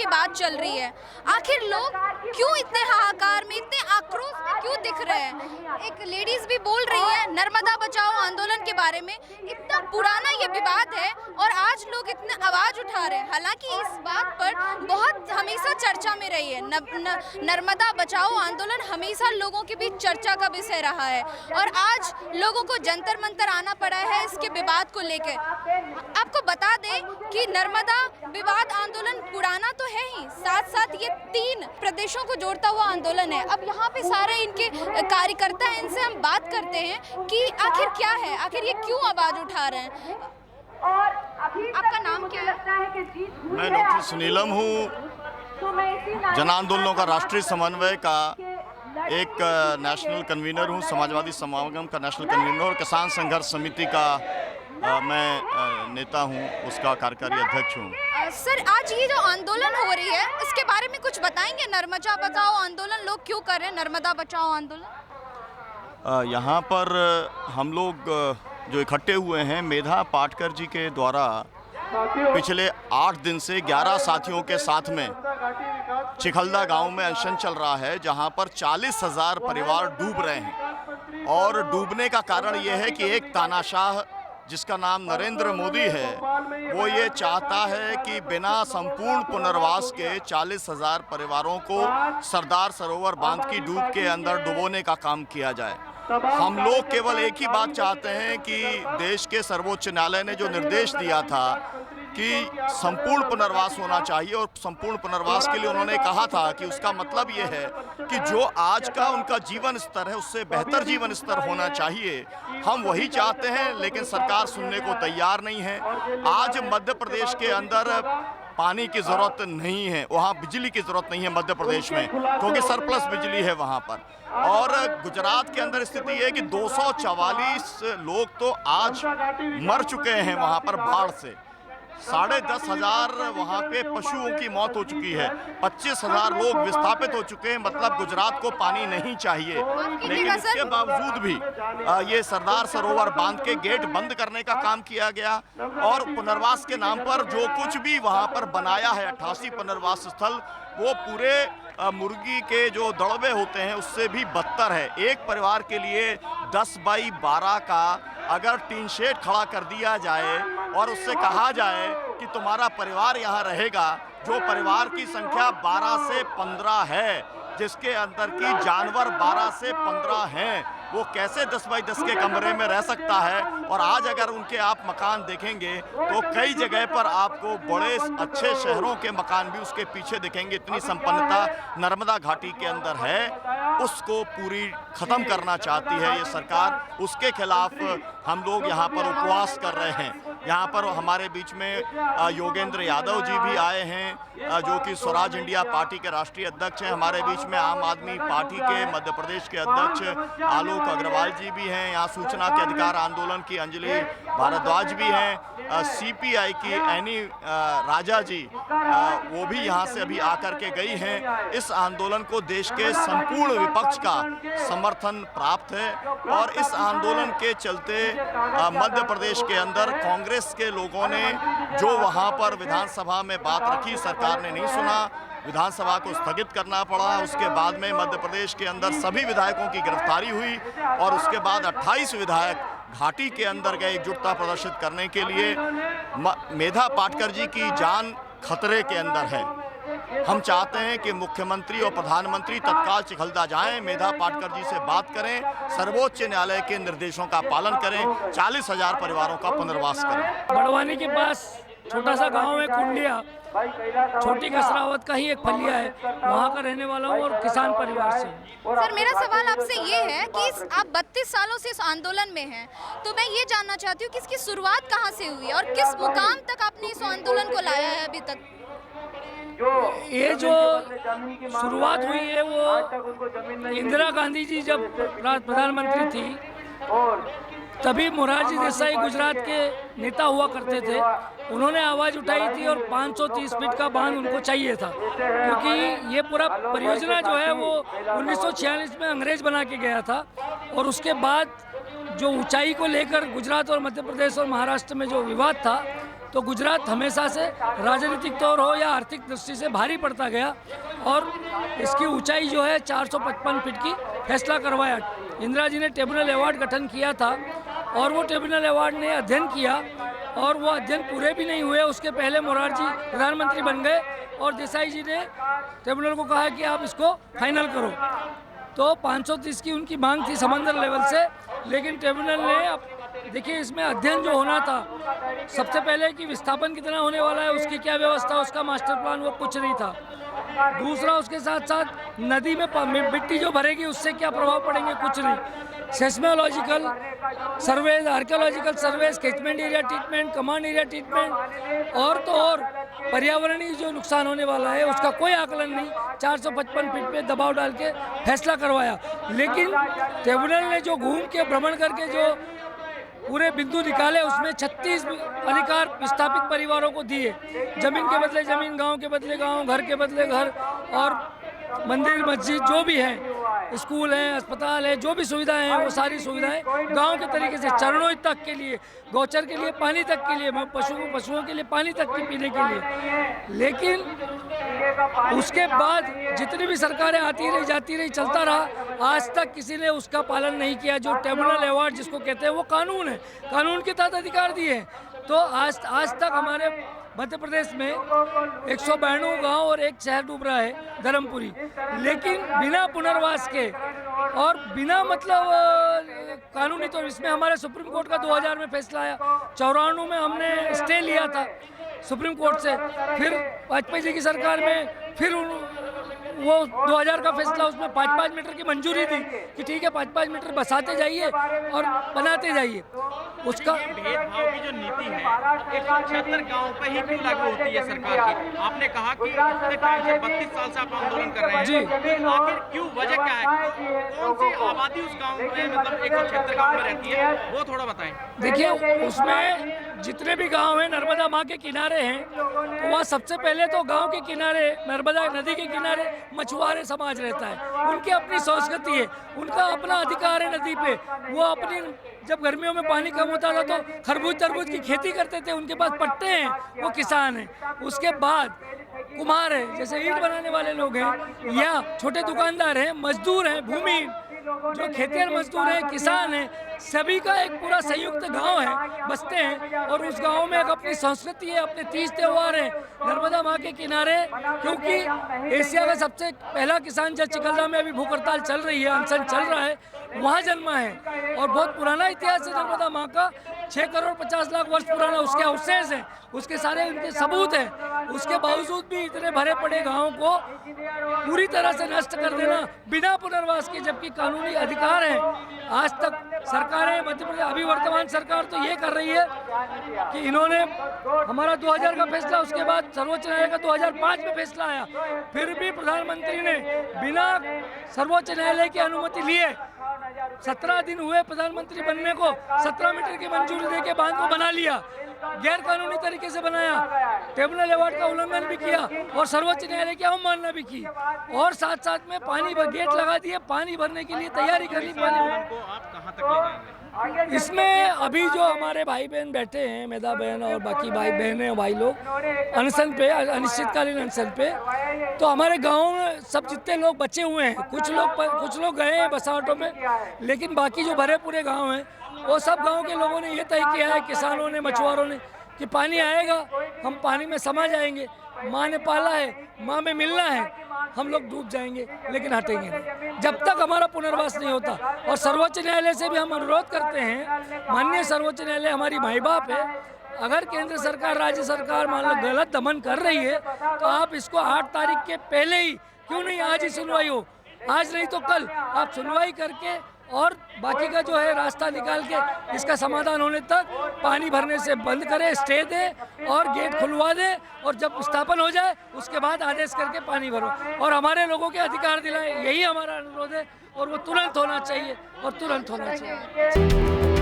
की बात चल रही है। आखिर लोग क्यों इतने हाहाकार में, इतने आक्रोश में क्यों दिख रहे हैं? एक लेडीज भी बोल रही है नर्मदा बचाओ आंदोलन के बारे में। इतना पुराना ये विवाद है और आज लोग इतने आवाज उठा रहे हैं। हालांकि इस बात पर बहुत हमेशा चर्चा में रही है। नर्मदा बचाओ आंदोलन हमेशा लोगों के बीच चर्चा का विषय रहा है और आज लोगों को जंतर मंतर आना पड़ा है इसके विवाद को लेकर। आपको बता दें कि नर्मदा विवाद आंदोलन पुराना तो है ही, साथ साथ ये 3 प्रदेशों को जोड़ता हुआ आंदोलन है। अब यहाँ पे सारे इनके कार्यकर्ता हैं, इनसे हम बात करते हैं कि आखिर क्या है, आखिर ये क्यों आवाज उठा रहे हैं। आपका नाम क्या है? मैं डॉक्टर सुनीलम हूँ, जन आंदोलनों का राष्ट्रीय समन्वय का एक नेशनल कन्वीनर हूँ, समाजवादी समागम का नेशनल कन्वीनर और किसान संघर्ष समिति का मैं नेता हूँ, उसका कार्यकारी अध्यक्ष हूँ। सर, आज ये जो आंदोलन हो रही है इसके बारे में कुछ बताएंगे? नर्मदा बचाओ आंदोलन लोग क्यों कर रहे हैं? नर्मदा बचाओ आंदोलन यहाँ पर हम लोग जो इकट्ठे हुए हैं, मेधा पाटकर जी के द्वारा पिछले 8 दिन से 11 साथियों के साथ में चिखलदा गांव में अनशन चल रहा है, जहां पर 40,000 परिवार डूब रहे हैं। और डूबने का कारण यह है कि एक तानाशाह जिसका नाम नरेंद्र मोदी है, वो ये चाहता है कि बिना संपूर्ण पुनर्वास के 40,000 परिवारों को सरदार सरोवर बांध की डूब के अंदर डुबोने का काम किया जाए। हम लोग केवल एक ही बात चाहते हैं कि देश के सर्वोच्च न्यायालय ने जो निर्देश दिया था कि संपूर्ण पुनर्वास होना चाहिए, और संपूर्ण पुनर्वास के लिए उन्होंने कहा था कि उसका मतलब ये है कि जो आज का उनका जीवन स्तर है उससे बेहतर जीवन स्तर होना चाहिए। हम वही चाहते हैं, लेकिन सरकार सुनने को तैयार नहीं है। आज मध्य प्रदेश के अंदर पानी की ज़रूरत नहीं है, वहाँ बिजली की ज़रूरत नहीं है मध्य प्रदेश में, क्योंकि सरप्लस बिजली है वहाँ पर। और गुजरात के अंदर स्थिति है कि 244 लोग तो आज मर चुके हैं वहाँ पर बाढ़ से। 10,500 वहाँ पे पशुओं की मौत हो चुकी है। 25,000 लोग विस्थापित हो चुके हैं। मतलब गुजरात को पानी नहीं चाहिए, लेकिन इसके बावजूद भी ये सरदार सरोवर बांध के गेट बंद करने का काम किया गया। और पुनर्वास के नाम पर जो कुछ भी वहाँ पर बनाया है 88 पुनर्वास स्थल, वो पूरे मुर्गी के जो दड़बे होते हैं उससे भी बदतर है। एक परिवार के लिए 10 बाई 12 का अगर टीन शेड खड़ा कर दिया जाए और उससे कहा जाए कि तुम्हारा परिवार यहाँ रहेगा, जो परिवार की संख्या 12 से 15 है, जिसके अंदर की जानवर 12 से 15 हैं, वो कैसे 10 बाई 10 के कमरे में रह सकता है? और आज अगर उनके आप मकान देखेंगे तो कई जगह पर आपको बड़े अच्छे शहरों के मकान भी उसके पीछे दिखेंगे। इतनी संपन्नता नर्मदा घाटी के अंदर है, उसको पूरी ख़त्म करना चाहती है ये सरकार। उसके खिलाफ हम लोग यहाँ पर उपवास कर रहे हैं। यहाँ पर हमारे बीच में योगेंद्र यादव जी भी आए हैं, जो कि स्वराज इंडिया पार्टी के राष्ट्रीय अध्यक्ष हैं। हमारे बीच में आम आदमी पार्टी के मध्य प्रदेश के अध्यक्ष आलोक अग्रवाल जी भी हैं। यहाँ सूचना के अधिकार आंदोलन की अंजलि भारद्वाज भी हैं। सीपीआई की एनी राजा जी, वो भी यहाँ से अभी आकर के गई हैं। इस आंदोलन को देश के संपूर्ण विपक्ष का समर्थन प्राप्त है और इस आंदोलन के चलते मध्य प्रदेश के अंदर कांग्रेस के लोगों ने जो वहाँ पर विधानसभा में बात रखी, सरकार ने नहीं सुना, विधानसभा को स्थगित करना पड़ा। उसके बाद में मध्य प्रदेश के अंदर सभी विधायकों की गिरफ्तारी हुई और उसके बाद 28 विधायक घाटी के अंदर गए एकजुटता प्रदर्शित करने के लिए। मेधा पाटकर जी की जान खतरे के अंदर है। हम चाहते हैं कि मुख्यमंत्री और प्रधानमंत्री तत्काल चिखलदा जाएं, मेधा पाटकर जी से बात करें, सर्वोच्च न्यायालय के निर्देशों का पालन करें, 40,000 परिवारों का पुनर्वास करें। बड़वानी के पास छोटा सा गांव है कुंडिया, छोटी कसरावत का ही एक फलिया है, वहाँ का रहने वाला हूँ और किसान परिवार से। सर, मेरा सवाल आपसे ये है कि आप 32 सालों से इस आंदोलन में हैं, तो मैं ये जानना चाहती हूँ कि इसकी शुरुआत कहाँ से हुई और किस मुकाम तक आपने इस आंदोलन को लाया है अभी तक? ये जो शुरुआत हुई है वो इंदिरा गांधी जी जब प्रधानमंत्री थी, तभी मोरारजी देसाई गुजरात के नेता हुआ करते थे। उन्होंने आवाज़ उठाई थी और 530 फीट का बांध उनको चाहिए था, क्योंकि ये पूरा परियोजना जो है वो 1946 में अंग्रेज बना के गया था। और उसके बाद जो ऊंचाई को लेकर गुजरात और मध्य प्रदेश और महाराष्ट्र में जो विवाद था, तो गुजरात हमेशा से राजनीतिक तौर हो या आर्थिक दृष्टि से भारी पड़ता गया और इसकी ऊंचाई जो है 455 फीट की फैसला करवाया। इंदिरा जी ने ट्रिब्यूनल अवार्ड गठन किया था और वो ट्रिब्यूनल अवार्ड ने अध्ययन किया और वो अध्ययन पूरे भी नहीं हुए, उसके पहले मोरारजी प्रधानमंत्री बन गए और देसाई जी ने ट्रिब्यूनल को कहा कि आप इसको फाइनल करो। तो 530 की उनकी मांग थी समंदर लेवल से, लेकिन ट्रिब्यूनल ने अब देखिए इसमें अध्ययन जो होना था सबसे पहले कि विस्थापन कितना होने वाला है, उसकी क्या व्यवस्था, उसका मास्टर प्लान, वो कुछ नहीं था। दूसरा उसके साथ साथ नदी में मिट्टी जो भरेगी उससे क्या प्रभाव पड़ेंगे, कुछ नहीं। Seismological surveys, archaeological surveys, catchment area treatment, command area treatment और तो और पर्यावरणीय जो नुकसान होने वाला है उसका कोई आकलन नहीं। 455 फीट पे दबाव डाल के फैसला करवाया, लेकिन ट्रिब्यूनल ने जो घूम के भ्रमण करके जो पूरे बिंदु निकाले उसमें 36 अधिकार विस्थापित परिवारों को दिए। जमीन के बदले जमीन, गांव के बदले गांव, घर के बदले घर और मंदिर मस्जिद जो भी हैं, स्कूल हैं, अस्पताल है, जो भी सुविधाएं हैं वो सारी सुविधाएं गांव के तरीके से चरणों तक के लिए, गौचर के लिए पानी तक के लिए, पशुओं के लिए पानी तक के पीने के लिए। लेकिन उसके बाद जितनी भी सरकारें आती रही जाती रही चलता रहा, आज तक किसी ने उसका पालन नहीं किया। जो ट्रिब्यूनल अवार्ड जिसको कहते हैं वो कानून है, कानून के तहत अधिकार दिए हैं। तो आज तक हमारे मध्य प्रदेश में 192 गांव और एक शहर डूब रहा है, धर्मपुरी, लेकिन बिना पुनर्वास के और बिना मतलब कानूनी तौर। इसमें हमारे सुप्रीम कोर्ट का 2000 में फैसला आया, 94 में हमने स्टे लिया था सुप्रीम कोर्ट से, फिर वाजपेयी जी की सरकार में फिर वो 2000 का फैसला, उसमें 5-5 मीटर की मंजूरी दी कि ठीक है 5-5 मीटर बसाते जाइए और बनाते जाइए। उसका भेदभाव की जो नीति है 176 गाँव पे ही क्यों लागू होती है सरकार की? आपने कहा कि इतने टाइम से 32 साल से आप आंदोलन कर रहे हैं जी, तो आखिर क्यों, वजह क्या है? कौन सी आबादी उस गाँव में, मतलब 176 गाँव में रहती है, वो थोड़ा बताएं। देखिए उसमें जितने भी गांव हैं नर्मदा माँ के किनारे हैं, तो वहाँ सबसे पहले तो गांव के किनारे, नर्मदा नदी के किनारे मछुआरे समाज रहता है। उनकी अपनी संस्कृति है, उनका अपना अधिकार है नदी पे। वो अपनी, जब गर्मियों में पानी कम होता था तो खरबूज तरबूज की खेती करते थे, उनके पास पट्टे हैं, वो किसान हैं। उसके बाद कुम्हार है, जैसे ईंट बनाने वाले लोग हैं, या छोटे दुकानदार हैं, मजदूर हैं, भूमिहीन जो खेतिहर मजदूर हैं, किसान हैं, सभी का एक पूरा संयुक्त गांव है, बसते हैं। और उस गांव में एक अपनी संस्कृति है, अपने तीज त्योहार हैं नर्मदा माँ के किनारे। क्योंकि एशिया का सबसे पहला किसान जब चिखलदा में अभी भूख हड़ताल चल रही है, अनशन चल रहा है, वहाँ जन्मा है और बहुत पुराना इतिहास है नर्मदा माँ का। 6 करोड़ 50 लाख वर्ष पुराना उसके अवशेष हैं, उसके सारे उनके सबूत हैं। उसके बावजूद भी इतने भरे पड़े गाँव को पूरी तरह से नष्ट कर देना बिना पुनर्वास के, जबकि कानूनी अधिकार है। आज तक सरकारें, मध्य प्रदेश अभी वर्तमान सरकार तो ये कर रही है कि इन्होंने हमारा 2000 का फैसला, उसके बाद सर्वोच्च न्यायालय का 2005 में फैसला आया, फिर भी प्रधानमंत्री ने बिना सर्वोच्च न्यायालय की अनुमति लिए 17 दिन हुए प्रधानमंत्री बनने को, 17 मीटर की मंजूरी देके बांध को बना लिया, गैर कानूनी तरीके से बनाया, ट्रिब्यूनल अवार्ड का उल्लंघन भी किया और सर्वोच्च न्यायालय की अवमानना भी की, और साथ साथ में पानी गेट लगा दिए, पानी भरने के लिए तैयारी कर ली। पानी को आप कहाँ तक ले जाएंगे? इसमें अभी जो हमारे भाई बहन बैठे हैं, मेधा बहन और बाकी भाई बहनें भाई लोग अनशन पे, अनिश्चितकालीन अनशन पे, तो हमारे गांव में सब जितने लोग बचे हुए हैं, कुछ लोग गए हैं बसावटों में, लेकिन बाकी जो भरे पूरे गांव हैं वो सब गांव के लोगों ने ये तय किया है, किसानों ने, मछुआरों ने, कि पानी आएगा हम पानी में समा जाएंगे, माँ ने पाला है, माँ में मिलना है, हम लोग डूब जाएंगे लेकिन हटेंगे नहीं जब तक हमारा पुनर्वास नहीं होता। और सर्वोच्च न्यायालय से भी हम अनुरोध करते हैं, माननीय सर्वोच्च न्यायालय हमारी माई बाप है, अगर केंद्र सरकार, राज्य सरकार मान लो गलत दमन कर रही है तो आप इसको 8 तारीख के पहले ही, क्यों नहीं आज ही सुनवाई हो, आज नहीं तो कल आप सुनवाई करके और बाकी का जो है रास्ता निकाल के इसका समाधान होने तक पानी भरने से बंद करें, स्टे दे और गेट खुलवा दे, और जब स्थापन हो जाए उसके बाद आदेश करके पानी भरो और हमारे लोगों के अधिकार दिलाएं। यही हमारा अनुरोध है और वो तुरंत होना चाहिए और तुरंत होना चाहिए।